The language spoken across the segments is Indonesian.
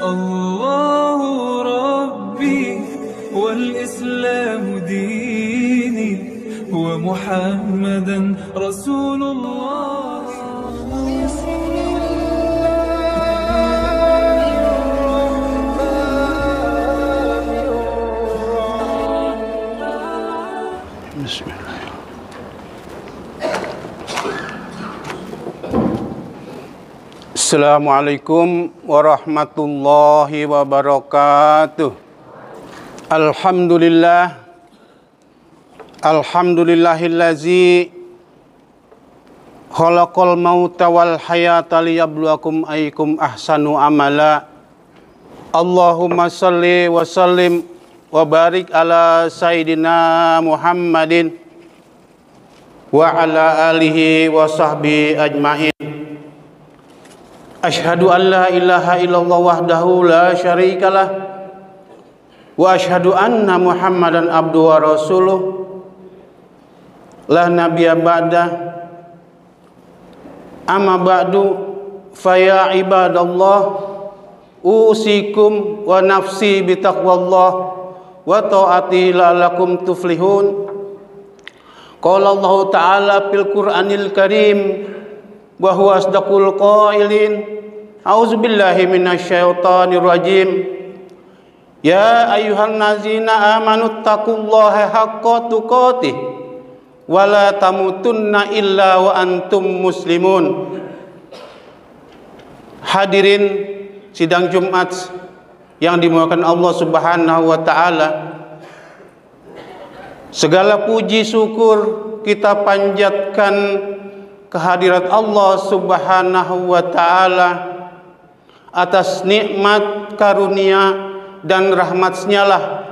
الله ربي والإسلام ديني ومحمدا رسول الله. Assalamualaikum warahmatullahi wabarakatuh. Alhamdulillahillazi khalaqal mauta wal hayata liyabluwakum ayyukum ahsanu amala. Allahumma shalli wa sallim wa barik ala sayyidina Muhammadin wa ala alihi wa sahbihi ajmain. Asyhadu an la ilaha illallah wahdahu la syarikalah wa asyhadu anna Muhammadan abduhu wa rasuluh la nabiyya ba'da. Amma ba'du faya ibadallah usikum wa nafsi bitaqwallah wa ta'ati la'allakum tuflihun. Qala Allah ta'ala fil Qur'anil Karim wa huwa asdaqul qailin. A'udzubillahi minasyaitonir rajim. Ya ayyuhan ladzina amanu taqullaha haqqa tuqatih wa la tamutunna illa wa antum muslimun. Hadirin sidang Jumat yang dimuliakan Allah Subhanahu wa taala, segala puji syukur kita panjatkan kehadirat Allah Subhanahu wa taala atas nikmat karunia dan rahmat-Nya lah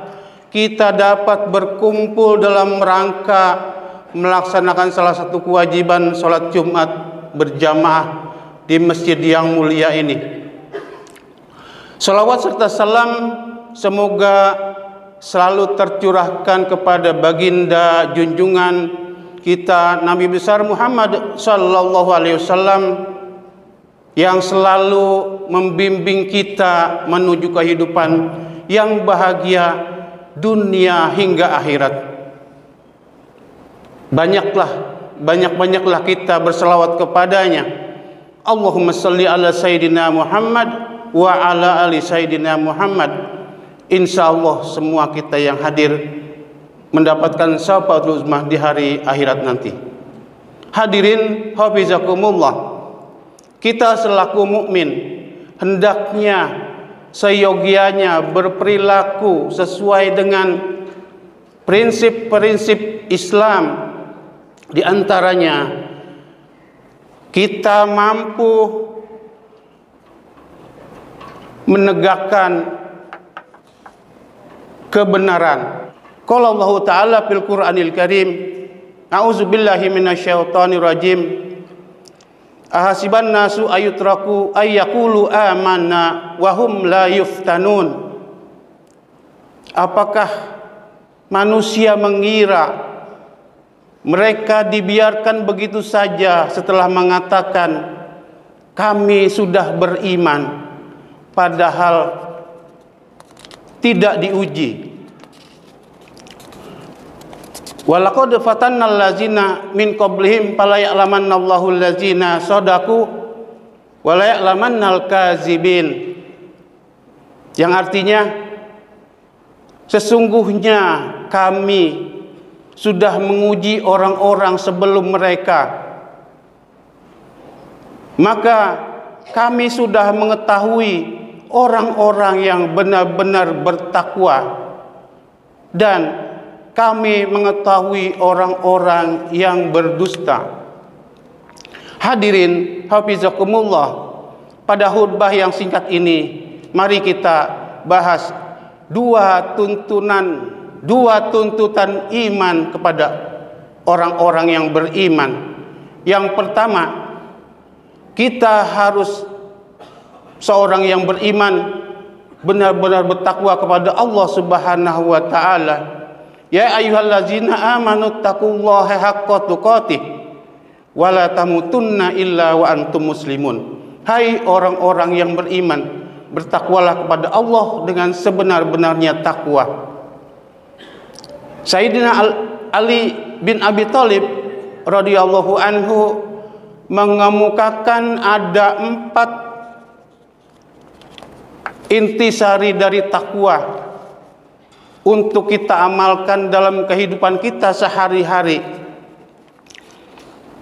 kita dapat berkumpul dalam rangka melaksanakan salah satu kewajiban sholat Jumat berjamaah di masjid yang mulia ini. Salawat serta salam semoga selalu tercurahkan kepada baginda junjungan kita Nabi besar Muhammad sallallahu alaihi wasallam yang selalu membimbing kita menuju kehidupan yang bahagia dunia hingga akhirat. Banyak-banyaklah kita berselawat kepadanya. Allahumma shalli ala sayyidina Muhammad wa ala ali sayyidina Muhammad. Insyaallah semua kita yang hadir mendapatkan syafaatul uzmah di hari akhirat nanti. Hadirin hafizakumullah, kita selaku mukmin hendaknya seyogianya berperilaku sesuai dengan prinsip-prinsip Islam. Di antaranya kita mampu menegakkan kebenaran. Qala Allah Ta'ala fil Qur'anil Karim, a'udzubillahi minasyaitonir rajim. Ahasiban nasu ayutraku ayyaqulu amanna wa hum la yuftanun. Apakah manusia mengira mereka dibiarkan begitu saja setelah mengatakan kami sudah beriman, padahal tidak diuji. Walaqad fatannal ladzina min qablihim fala ya'lamannallahu alladzina shadaqu wa la ya'lamannal kadzibin. Yang artinya sesungguhnya kami sudah menguji orang-orang sebelum mereka, maka kami sudah mengetahui orang-orang yang benar-benar bertakwa, dan kami mengetahui orang-orang yang berdusta. Hadirin hafizakumullah, pada khutbah yang singkat ini mari kita bahas dua tuntutan iman kepada orang-orang yang beriman. Yang pertama, kita harus seorang yang beriman benar-benar bertakwa kepada Allah Subhanahu wa taala. Ya ayyuhallazina amanu taqullaha haqqa tuqatih wala tamutunna illa wa antum muslimun. Hai orang-orang yang beriman, bertakwalah kepada Allah dengan sebenar-benarnya takwa. Sayyidina Ali bin Abi Thalib radhiyallahu anhu mengemukakan ada 4 intisari dari takwa untuk kita amalkan dalam kehidupan kita sehari-hari.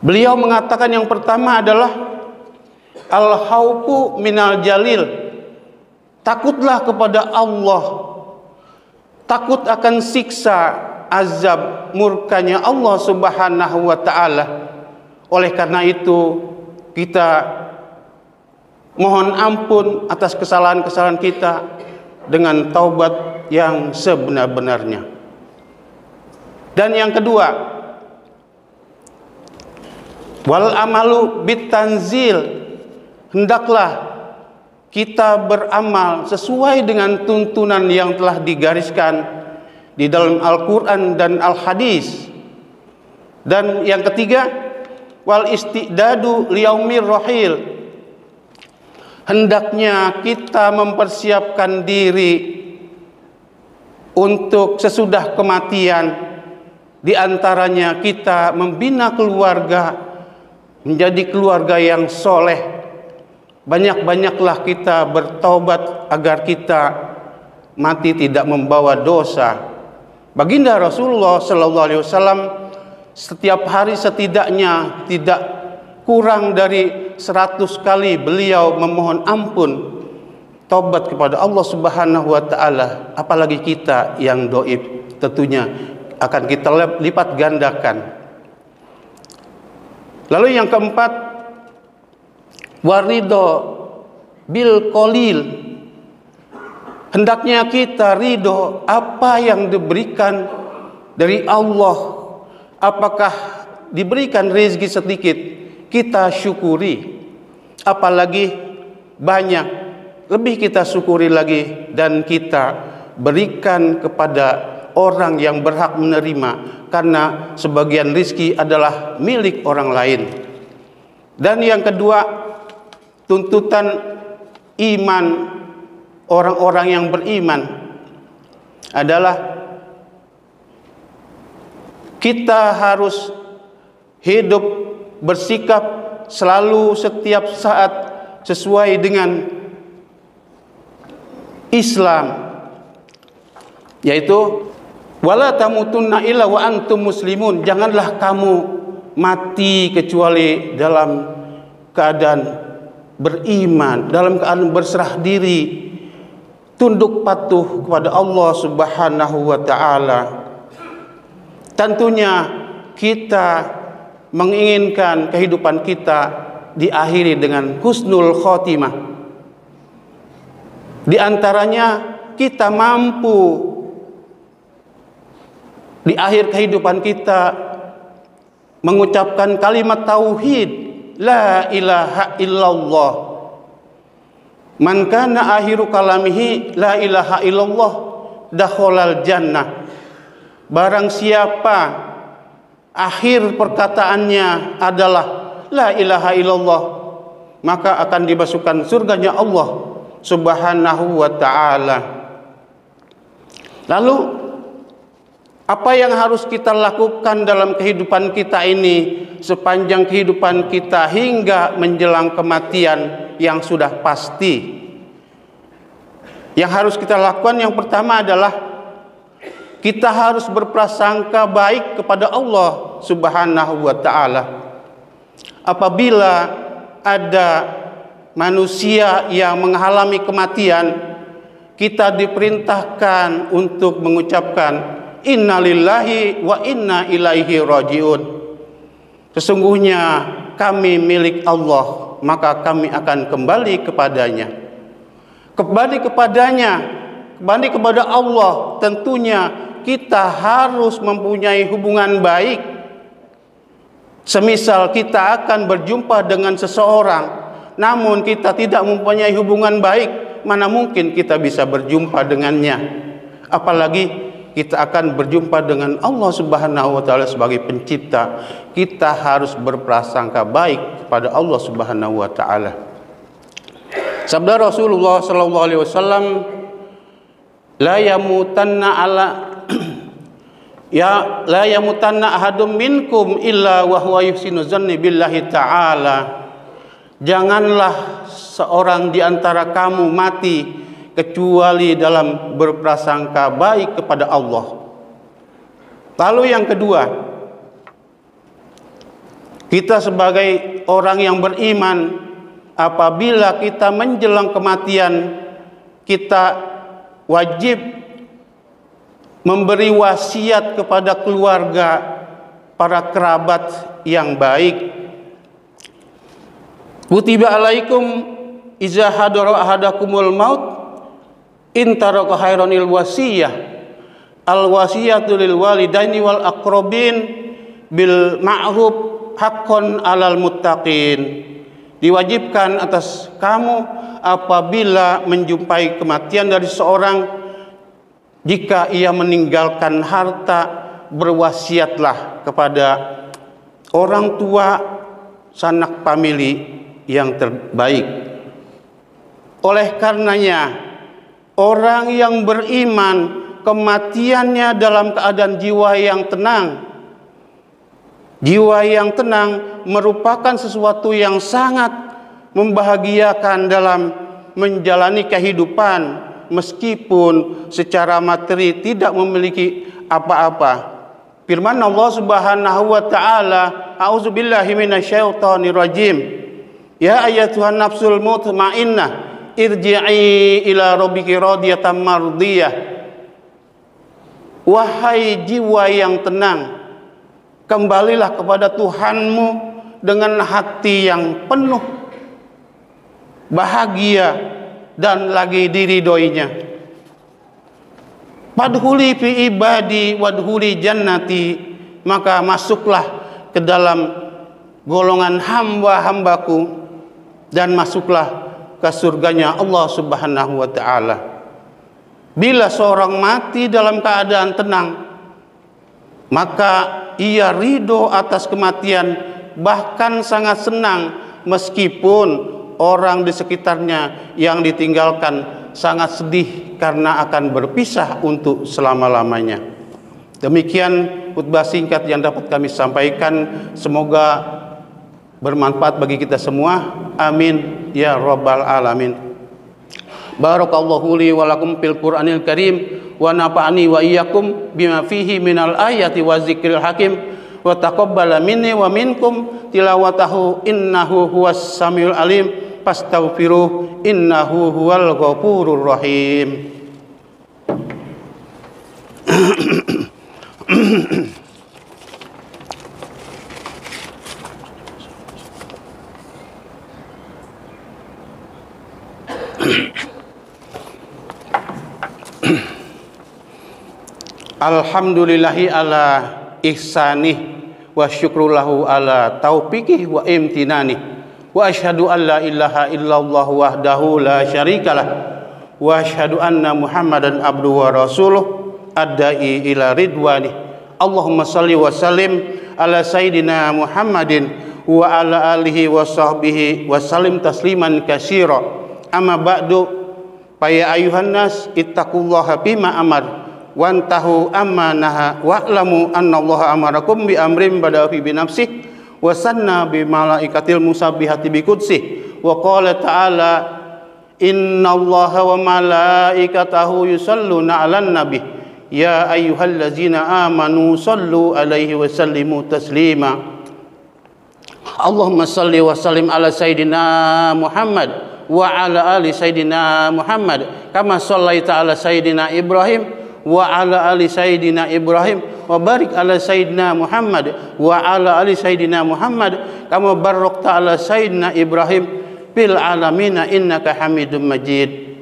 Beliau mengatakan yang pertama adalah al-khaufu minal jalil. Takutlah kepada Allah. Takut akan siksa, azab, murkanya Allah Subhanahu wa ta'ala. Oleh karena itu kita mohon ampun atas kesalahan-kesalahan kita dengan taubat yang sebenar-benarnya. Dan yang kedua, wal amalu bitanzil, hendaklah kita beramal sesuai dengan tuntunan yang telah digariskan di dalam Al-Quran dan Al-Hadis. Dan yang ketiga, wal istidadu liyaumir rahil, hendaknya kita mempersiapkan diri untuk sesudah kematian. Di antaranya kita membina keluarga menjadi keluarga yang soleh. Banyak-banyaklah kita bertaubat agar kita mati tidak membawa dosa. Baginda Rasulullah sallallahu alaihi wasallam setiap hari setidaknya tidak kurang dari 100 kali beliau memohon ampun, taubat kepada Allah Subhanahu wa ta'ala. Apalagi kita yang doib, tentunya akan kita lipat gandakan. Lalu yang keempat, warido bil qalil, hendaknya kita ridho apa yang diberikan dari Allah. Apakah diberikan rezeki sedikit, kita syukuri. Apalagi banyak, lebih kita syukuri lagi, dan kita berikan kepada orang yang berhak menerima, karena sebagian rezeki adalah milik orang lain. Dan yang kedua, tuntutan iman orang-orang yang beriman adalah kita harus hidup, bersikap selalu setiap saat sesuai dengan Islam, yaitu wala tamutunna illa wa antum muslimun, janganlah kamu mati kecuali dalam keadaan beriman, dalam keadaan berserah diri, tunduk patuh kepada Allah Subhanahu wa ta'ala. Tentunya kita menginginkan kehidupan kita diakhiri dengan husnul khotimah. Di antaranya kita mampu di akhir kehidupan kita mengucapkan kalimat tauhid, la ilaha illallah. Man kana akhiru kalamihi la ilaha illallah dakhalal jannah. Barang siapa akhir perkataannya adalah la ilaha illallah, maka akan dimasukkan surganya Allah Subhanahu wa ta'ala. Lalu apa yang harus kita lakukan dalam kehidupan kita ini sepanjang kehidupan kita hingga menjelang kematian yang sudah pasti? Yang harus kita lakukan yang pertama adalah kita harus berprasangka baik kepada Allah Subhanahu wa ta'ala. Apabila ada manusia yang mengalami kematian, kita diperintahkan untuk mengucapkan innalillahi wa inna ilaihi rajiun. Sesungguhnya kami milik Allah, maka kami akan kembali kepadanya. Kembali kepada Allah, tentunya kita harus mempunyai hubungan baik. Semisal kita akan berjumpa dengan seseorang, namun kita tidak mempunyai hubungan baik, mana mungkin kita bisa berjumpa dengannya? Apalagi kita akan berjumpa dengan Allah Subhanahu wa ta'ala sebagai pencipta. Kita harus berprasangka baik kepada Allah Subhanahu wa ta'ala. Sabda Rasulullah sallallahu alaihi wasallam, la yamutanna ahadum minkum illa wa huwa yuhsinu dzanni billahi ta'ala. Janganlah seorang di antara kamu mati kecuali dalam berprasangka baik kepada Allah. Lalu yang kedua, kita sebagai orang yang beriman, apabila kita menjelang kematian, kita wajib memberi wasiat kepada keluarga, para kerabat yang baik. Kutiba alaikum iza hadara ahadakumul maut in taraka khairanil wasiyah al wasiyatu lil walidaini wal aqrabin bil ma'ruf haqqan alal muttaqin. Diwajibkan atas kamu apabila menjumpai kematian dari seorang, jika ia meninggalkan harta, berwasiatlah kepada orang tua, sanak famili yang terbaik. Oleh karenanya, orang yang beriman kematiannya dalam keadaan jiwa yang tenang. Jiwa yang tenang merupakan sesuatu yang sangat membahagiakan dalam menjalani kehidupan, meskipun secara materi tidak memiliki apa-apa. Firman Allah Subhanahu wa taala, a'udzubillahi minasyaitonir rajim. Ya ayyatuhan nafsul mutmainnah, irji'i ila rabbiki radiyatan mardiyah. Wahai jiwa yang tenang, kembalilah kepada Tuhanmu dengan hati yang penuh bahagia dan lagi diridhoinya. Fadkhuli fi ibadi wadkhuli jannati, maka masuklah ke dalam golongan hamba-hambaku dan masuklah ke surganya Allah Subhanahu wa taala. Bila seorang mati dalam keadaan tenang, maka ia ridho atas kematian, bahkan sangat senang meskipun orang di sekitarnya yang ditinggalkan sangat sedih karena akan berpisah untuk selama-lamanya. Demikian khutbah singkat yang dapat kami sampaikan, semoga bermanfaat bagi kita semua. Amin ya rabbal alamin. Barakallahu li wa lakum fil Qur'anil Karim wa nafa'ani wa iyyakum bima fihi minal ayati wa zikril hakim wa taqabbala minni wa minkum tilawatahu innahu huwas samiul alim fastaghfiruh innahu huwal ghafurur rahim. Alhamdulillahi ala ihsanih wa syukrulahu ala taufiqih wa imtinani wa asyhadu an la ilaha illallah wahdahu la syarikalah wa asyhadu anna Muhammadan abduhu wa rasuluh adda'i ila ridwani. Allahumma salli wa sallim ala sayyidina Muhammadin wa ala alihi wa sahbihi wa sallim tasliman katsira. Amma ba'du, fa ya ayuhan nas ittaqullaha bima amar wantahu amma naha wa'lamu annallaha amarakum bi amrin bada fi binafsih wa sanna bi malaikatil musabbihati bi qudsih wa qala ta'ala innallaha wa malaikatahu yusalluna 'alan nabi ya ayyuhallazina amanu sallu alaihi wa sallimu taslima. Allahumma salli wa sallim ala sayyidina Muhammad wa ala ali sayyidina Muhammad kama shallaita ala sayyidina Ibrahim wa ala ali sayyidina Ibrahim wa barik ala sayyidina Muhammad wa ala ali sayyidina Muhammad kama barakta ala sayyidina Ibrahim fil alamin innaka Hamidum Majid.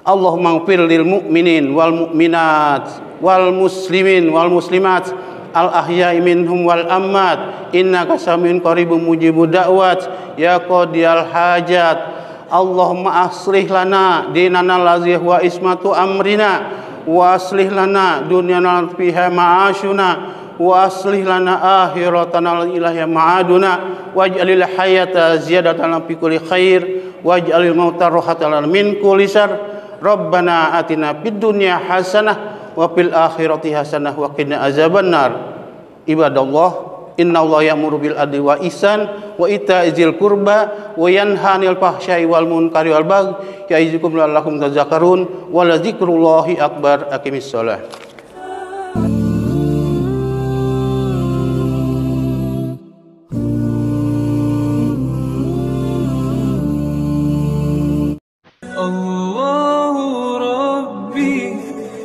Allahumma ighfir lil mu'minin wal mu'minat wal muslimin wal muslimat al ahya'i minhum wal ammat innaka samiun qaribun mujibud da'wat ya qadiyal hajat. Allahumma aslih lana dinana allazi wa ismatu amrina wa aslih lana dunyana fiha ma'ashuna wa aslih lana akhiratana ilahi ma'aduna waj'alil hayata ziyadatan fi kulli khair waj'alil mauta rahatan lana min kulli syarr. Rabbana atina fid dunya hasanah wa fil akhirati hasanah wa qina azabannar. Ibadallah, innallaha ya'muru bil adli wa ihsan wa ita'izil qurba wa yanha 'anil fahsya'i wal munkari wal baghi ya'izukum la'allakum tadhakkarun wa la dzikrullahi akbar. Aqimis shalah.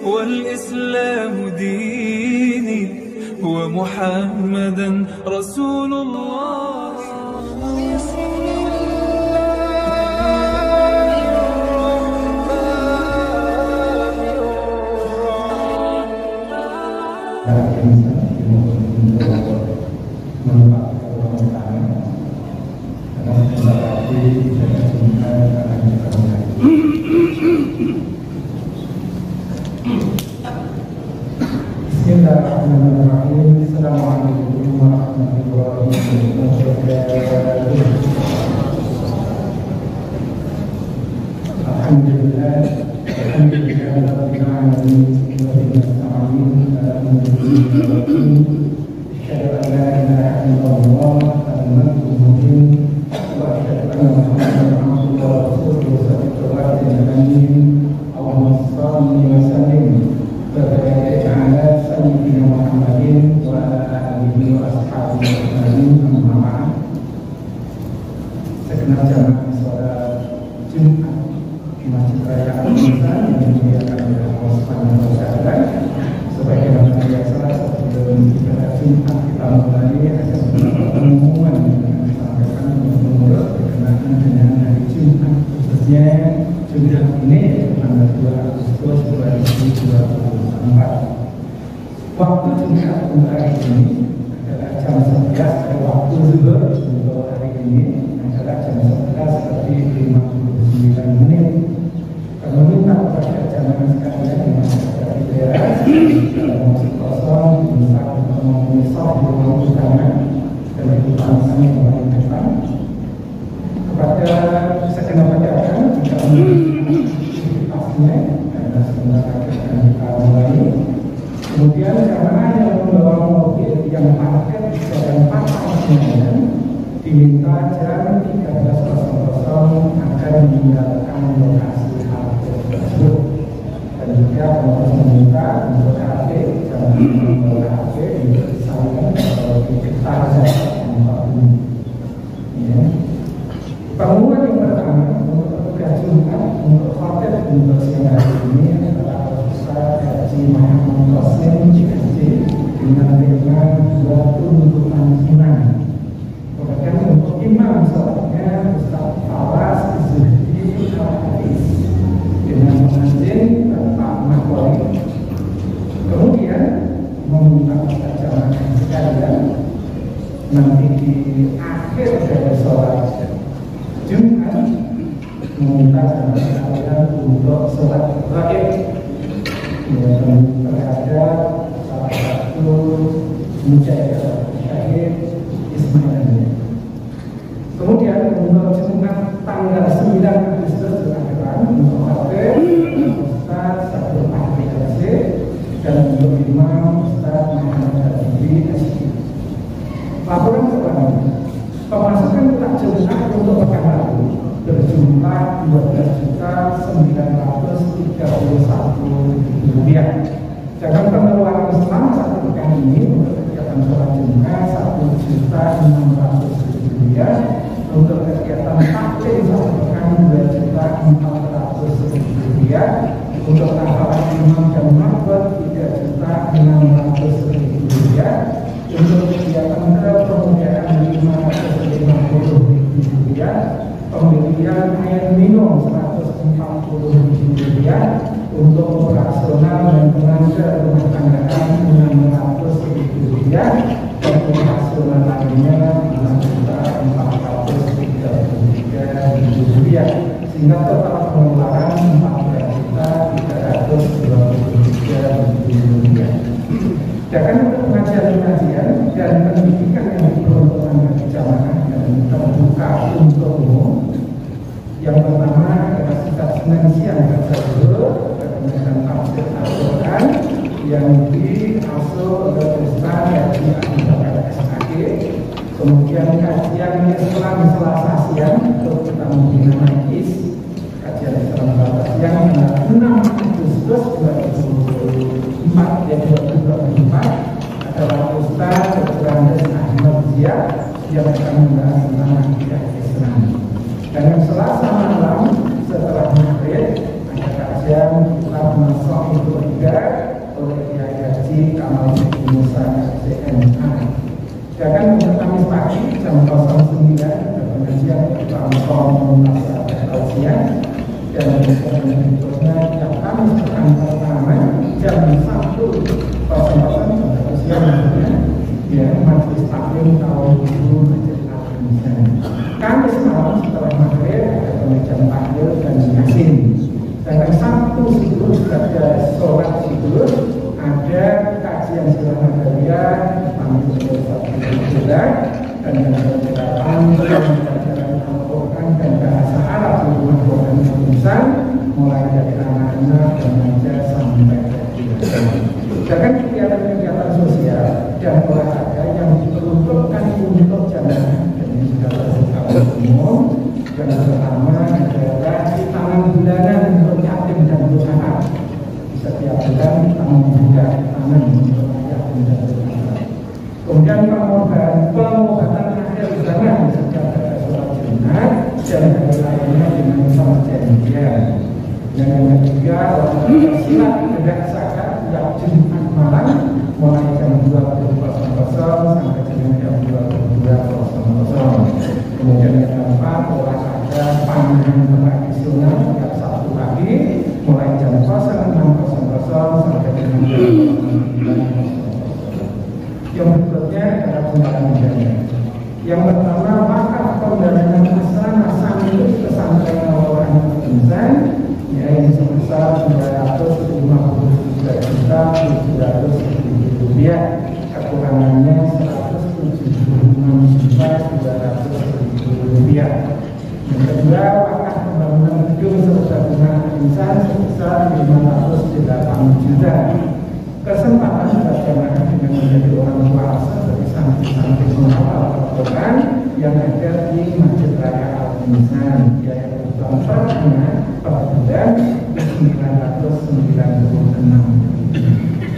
والإسلام ديني ومحمدا رسول الله. Bismillahirrahmanirrahim. Assalamualaikum warahmatullahi wabarakatuh. Alhamdulillah, rabbil alamin, wa bihi nasta'in ala umuri din. Asyhadu an la ilaha illallah al-malikul mubin wa asyhadu anna Muhammadan abduhu wa rasuluhu sallallahu alaihi wa sallam. Allahumma shalli wa sallim ala sayyidina Muhammadin wa ala alihi wa ashabihi ajma'in. Amma ba'd. Segenap jamaah salat Jumat di Masjid Raya Al-Azhar yang dimuliakan oleh Allah Subhanahu wa taala. Sebagaimana biasa sebelum ibadah Jumat kita mulai ada beberapa pengumuman yang disampaikan menurut berkenaan dengan hari Jumat, khususnya Jumat ini tanggal 2 Agustus 2024. Waktu Jumat untuk hari ini adalah jam 11, waktu zuhur untuk hari ini adalah jam 11 lebih 59 menit. Kami minta kepada jamaah sekalian yang ada di daerah dalam masjid kosong, minta untuk memenuhi shaf di ruang utama dan di bangsa yang paling depan. Kepada segenap rekan jika memiliki aktivitasnya karena sebentar lagi akan kita mulai. Kemudian jamaah yang membawa mobil yang parkir di jalan parkirnya diminta jam 13.00 akan meninggalkan lokasi parkir tersebut. Dan juga kami meminta untuk HP jangan membawa HP disalurkan atau diketar tempat ini. Ya. Pengumuman yang pertama untuk petugas Jumat untuk hotel untuk siang hari ini adalah Ustaz Haji Muhammad Qasim Cikeci dengan tema 2 tuntutan iman. Kemudian untuk imam sholatnya Ustaz Fawas Zuhdi Al-Hadis dengan pengantin Bapak Mahwari. Kemudian meminta kepada jamaah sekalian nanti di akhir dari sholat Jumat meminta jamaah sekalian untuk sholat gaib terhadap salah satu mujahid syahid Ismail. Kemudian untuk Jumat tanggal 9 Agustus depan untuk hotel Ustaz Sabtu Ahli Al-Azhar dan untuk imam Ustaz Muhammad Habibie Asyik. Laporan selanjutnya, pemasukan takjil Jumat untuk pekan lalu berjumlah Rp12.931.000. Sedangkan pengeluaran selama satu pekan ini untuk kegiatan sholat Jumat Rp1.600.000, untuk kegiatan taklim satu pekan Rp2.400.000, untuk hafalan imam dan makhluk Rp3.600.000, untuk kegiatan kepemudaan Rp550.000, pembelian air minum Rp140.000, untuk operasional dan pengajar rumah tangga Rp600.000, dan operasional lainnya Rp433.000, sehingga total pengeluaran Rp4.323.000. Sedangkan untuk pengajian-pengajian dan pendidikan yang diperuntukkan bagi jamaah dan terbuka untuk umum yang 6 Agustus 2004 adalah Ustaz Dr. Andes Ahmad Zia yang akan membahas tentang akidah Islam. Dan yang Selasa malam setelah maghrib ada kajian kitab Masailul Ibadah oleh Kiai Haji Kamal Musa SMA. Dan pada Kamis pagi jam 09 ada pengajian kitab Masailul Ibadah dan berikutnya jam Kamis pekan pertama jam 1.00 siang ya majelis taklim tahun 2000 Kamis malam setelah maghrib ada pengajian taklim dan yasin. Dan Sabtu sebelum ada sholat subuh ada kajian sirah Nabawiyyah panggil sudah dan yang berkaitan dengan pelajaran Al-Quran dan bahasa Arab di rumah Quran Indonesia mulai dari anak-anak remaja sampai dewasa. Sedangkan kegiatan-kegiatan sosial dan olahraga yang diperuntukkan untuk jamaah dan ini sudah terbuka umum. Yang pertama adalah taman bulanan untuk yatim dan duafa. Setiap bulan kita membuka taman untuk yatim dan duafa. Kemudian pengobatan akhir zaman setiap ada sholat Jumat dan hari lainnya dengan sholat janjian. Dan yang ketiga silat tegak zakat setiap Jumat malam mulai jam 20.00 sampai dengan jam 22.00. Kemudian yang keempat olahraga panahan tradisional setiap Sabtu pagi mulai jam 06.00 sampai dengan jam 09.00. Yang berikutnya adalah pembagian. Yang pertama wakaf pendanaan asrama santri pesantren Al-Quran Indonesia yaitu sebesar Rp953.700.000 kekurangannya Rp176.200.000. Yang kedua wakaf pembangunan gedung serbaguna insan sebesar Rp508 juta. Kesempatan berjamaah dengan menjadi orang tua seperti santri-santri menghafal Al-Quran yang ada di Masjid Raya Al-Insan yaitu contoh dengan per bulan Rp996.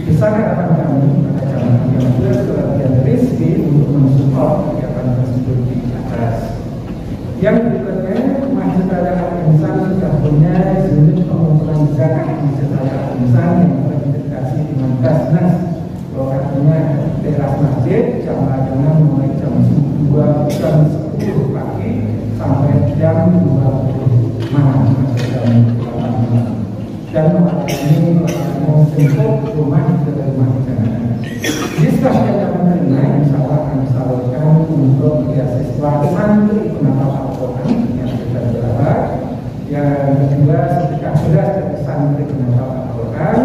Besar harapan kami pada jamaah yang berkelebihan rezeki untuk mensupport kegiatan tersebut di atas. Yang berikutnya, Masjid Raya Al-Insan sudah punya unit pengumpulan zakat Masjid Raya Al-Insan yang terintegrasi dengan Basnas. Lokasinya teras masjid, jam-jamnya mulai jam 10 pagi sampai jam 20 malam. Dan ini untuk rumah dari rumah jamaah. Jika kita menerima, insya Allah akan disalurkan untuk beasiswa santri penghafal Al-Quran yang kita berharap. Yang kedua, sedekah beras dari santri penghafal Al-Quran.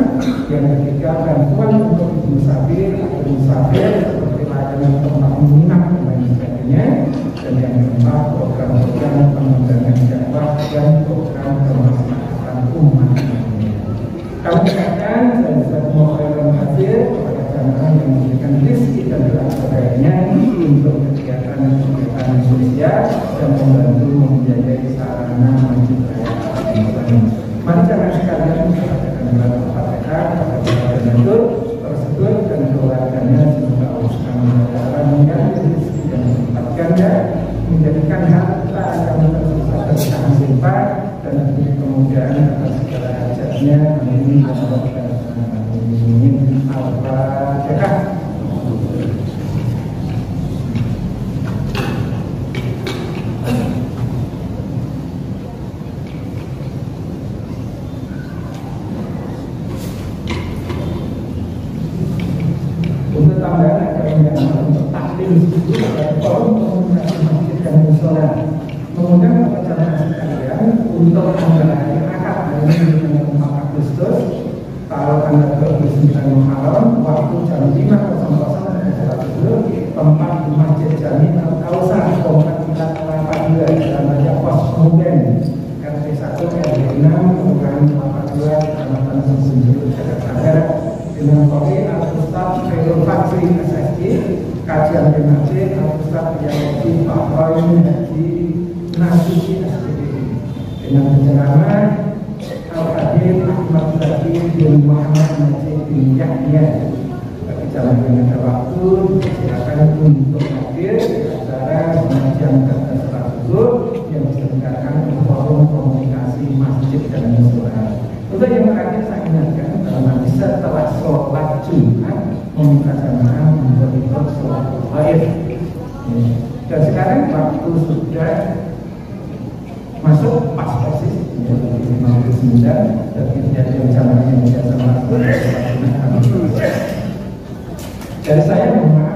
Yang ketiga, bantuan untuk ibu musafir atau musafir seperti layanan tempat menginap dan lain sebagainya. Dan yang keempat, program-program pengembangan dakwah dan program kemaslahatan umat. Kami katakan dan semua orang hadir kepada jamaah yang memberikan rezeki dan doa sebagainya untuk kegiatan sosial dan membantu membiayai sarana Masjid Raya Al-Insan. Mari jamaah sekalian kita bacakan dalam Al-Fatihah kepada donatur tersebut dan keluarganya semoga Allah Subhanahu wa taala mengganti rezeki yang berlipat ganda, menjadikan harta kami tersisa tersimpan dan diberi kemudahan atas segala hajatnya. Amin ya rabbal alamin. Al-Fatihah. Untuk tambahan agar untuk taklim forum komunikasi masjid dan musola mengundang kepada jamaah sekalian untuk menjalani akad hari ini dengan 4 Agustus tanggal 29 Muharram waktu jam 5.00 dan sholat subuh tempat di Masjid Jami Al-Kausar Komplek Kilat Kelapa 2 Jalan Raya Pos Kemudian RT 1 RW 6 Kelurahan Kelapa 2 Kecamatan Sumberjuru Jakarta Barat dengan kopi Al-Ustaz Khairul Fakri SSI kajian PMC Al-Ustaz Yahudi Pak Roy Haji Nasusi SPDI dengan penceramah Al-Hadir Hadir Ahmad Zakir bin Muhammad Najib bin Yahya. Bagi calon yang ada waktu, silakan untuk hadir acara pengajian kata seratus yang diselenggarakan di forum komunikasi masjid dan musyola. Untuk yang terakhir saya ingatkan kalau nanti setelah sholat Jumat meminta jamaah untuk ikut sholat Tarawih. Dan sekarang waktu sudah masuk pas persis 59 dan tidak ada jamaah yang biasa masuk. Dari saya mohon